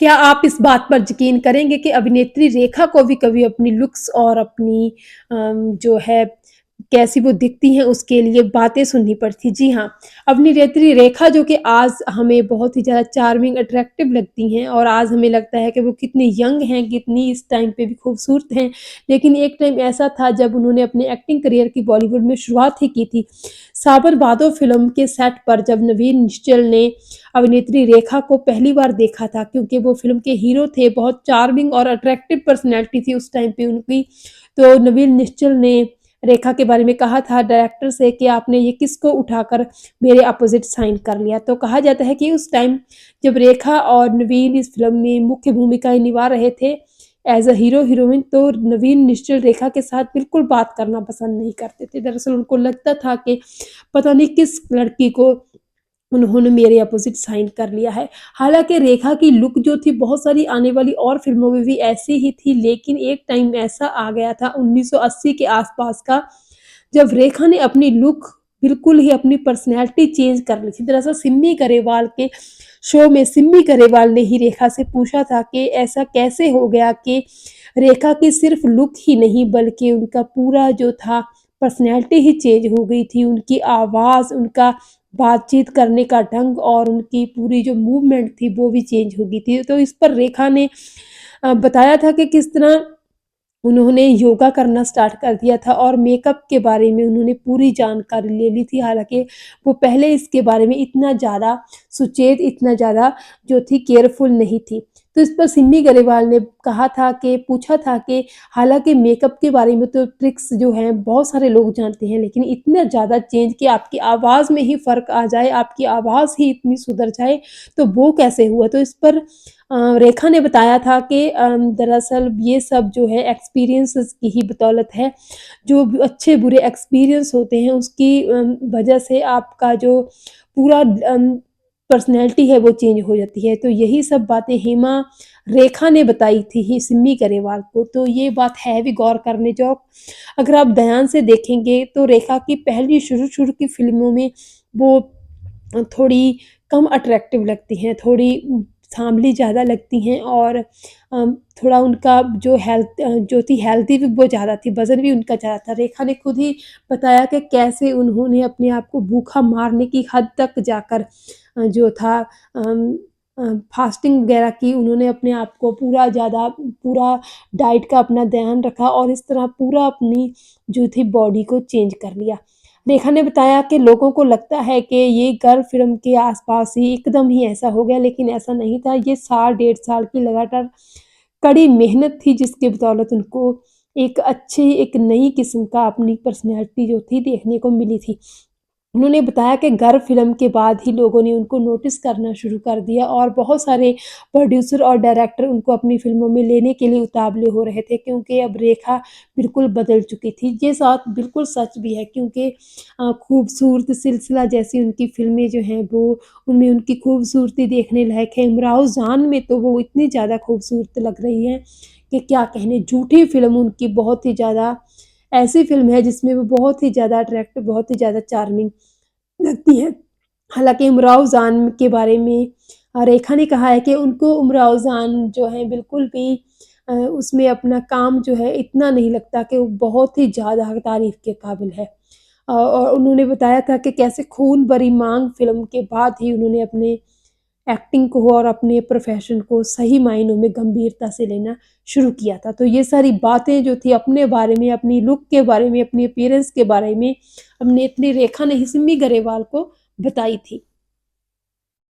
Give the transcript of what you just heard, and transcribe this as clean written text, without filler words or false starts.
क्या आप इस बात पर यकीन करेंगे कि अभिनेत्री रेखा को भी कभी अपनी लुक्स और अपनी जो है कैसी वो दिखती हैं उसके लिए बातें सुननी पड़ती। जी हाँ, अभिनेत्री रेखा जो कि आज हमें बहुत ही ज़्यादा चार्मिंग, अट्रैक्टिव लगती हैं और आज हमें लगता है कि वो कितनी यंग हैं, कितनी इस टाइम पे भी खूबसूरत हैं। लेकिन एक टाइम ऐसा था जब उन्होंने अपने एक्टिंग करियर की बॉलीवुड में शुरुआत ही की थी। सावन भादो फ़िल्म के सेट पर जब नवीन निश्चल ने अभिनेत्री रेखा को पहली बार देखा था क्योंकि वो फ़िल्म के हीरो थे, बहुत चार्मिंग और अट्रैक्टिव पर्सनैलिटी थी उस टाइम पे उनकी। तो नवीन निश्चल ने रेखा के बारे में कहा था डायरेक्टर से कि आपने ये किसको उठाकर मेरे अपोज़िट साइन कर लिया। तो कहा जाता है कि उस टाइम जब रेखा और नवीन इस फ़िल्म में मुख्य भूमिकाएँ निभा रहे थे एज़ अ हीरो-हीरोइन, तो नवीन निश्चल रेखा के साथ बिल्कुल बात करना पसंद नहीं करते थे। दरअसल उनको लगता था कि पता नहीं किस लड़की को उन्होंने मेरे अपोज़िट साइन कर लिया है। हालाँकि रेखा की लुक जो थी बहुत सारी आने वाली और फ़िल्मों में भी ऐसी ही थी, लेकिन एक टाइम ऐसा आ गया था 1980 के आस-पास का, जब रेखा ने अपनी लुक बिल्कुल ही अपनी पर्सनैलिटी चेंज कर ली थी। दरअसल सिम्मी गरेवाल के शो में सिम्मी गरेवाल ने ही रेखा से पूछा था कि ऐसा कैसे हो गया कि रेखा की सिर्फ़ लुक ही नहीं बल्कि उनका पूरा जो था पर्सनैलिटी ही चेंज हो गई थी। उनकी आवाज़, उनका बातचीत करने का ढंग और उनकी पूरी जो मूवमेंट थी वो भी चेंज हो गई थी। तो इस पर रेखा ने बताया था कि किस तरह उन्होंने योगा करना स्टार्ट कर दिया था और मेकअप के बारे में उन्होंने पूरी जानकारी ले ली थी। हालाँकि वो पहले इसके बारे में इतना ज़्यादा सुचेत, इतना ज़्यादा जो थी केयरफुल नहीं थी। तो इस पर सिम्मी गरेवाल ने कहा था कि पूछा था कि हालाँकि मेकअप के बारे में तो ट्रिक्स जो हैं बहुत सारे लोग जानते हैं, लेकिन इतना ज़्यादा चेंज कि आपकी आवाज़ में ही फ़र्क आ जाए, आपकी आवाज़ ही इतनी सुधर जाए, तो वो कैसे हुआ? तो इस पर रेखा ने बताया था कि दरअसल ये सब जो है एक्सपीरियंसेस की ही बदौलत है। जो अच्छे बुरे एक्सपीरियंस होते हैं उसकी वजह से आपका जो पूरा पर्सनैलिटी है वो चेंज हो जाती है। तो यही सब बातें हेमा रेखा ने बताई थी ही सिम्मी गरेवाल को। तो ये बात है भी गौर करने जो अगर आप ध्यान से देखेंगे तो रेखा की पहली शुरू-शुरू की फ़िल्मों में वो थोड़ी कम अट्रैक्टिव लगती हैं, थोड़ी सांवली ज़्यादा लगती हैं और थोड़ा उनका जो जो थी हेल्दी भी बहुत ज़्यादा थी, वज़न भी उनका ज़्यादा था। रेखा ने खुद ही बताया कि कैसे उन्होंने अपने आप को भूखा मारने की हद तक जाकर जो था फास्टिंग वग़ैरह की, उन्होंने अपने आप को पूरा डाइट का अपना ध्यान रखा और इस तरह पूरा अपनी जो थी बॉडी को चेंज कर लिया। रेखा ने बताया कि लोगों को लगता है कि ये गर्ल फ़िल्म के आस-पास ही एकदम ही ऐसा हो गया, लेकिन ऐसा नहीं था। ये साल, डेढ़ साल की लगातार कड़ी मेहनत थी जिसकी बदौलत उनको एक नई किस्म का अपनी पर्सनैलिटी जो थी देखने को मिली थी। उन्होंने बताया कि गर्व फ़िल्म के बाद ही लोगों ने उनको नोटिस करना शुरू कर दिया और बहुत सारे प्रोड्यूसर और डायरेक्टर उनको अपनी फ़िल्मों में लेने के लिए उतावले हो रहे थे क्योंकि अब रेखा बिल्कुल बदल चुकी थी। ये बात बिल्कुल सच भी है क्योंकि खूबसूरत सिलसिला जैसी उनकी फ़िल्में जो हैं वो उनमें उनकी खूबसूरती देखने लायक है। इमराव जान में तो वो इतनी ज़्यादा खूबसूरत लग रही हैं कि क्या कहने। झूठी फ़िल्म उनकी बहुत ही ज़्यादा ऐसी फ़िल्म है जिसमें वो बहुत ही ज़्यादा अट्रैक्टिव, बहुत ही ज़्यादा चार्मिंग लगती हैं। हालाँकि उमराव जान के बारे में रेखा ने कहा है कि उनको उमराव जान जो है बिल्कुल भी उसमें अपना काम जो है इतना नहीं लगता कि वो बहुत ही ज़्यादा तारीफ़ के काबिल है। और उन्होंने बताया था कि कैसे खून भरी माँग फ़िल्म के बाद ही उन्होंने अपने एक्टिंग को और अपने प्रोफ़ेशन को सही मायनों में गंभीरता से लेना शुरू किया था। तो ये सारी बातें जो थी अपने बारे में, अपनी लुक के बारे में, अपनी अपीयरेंस के बारे में, अभिनेत्री रेखा ने ही सिम्मी गरेवाल को बताई थी।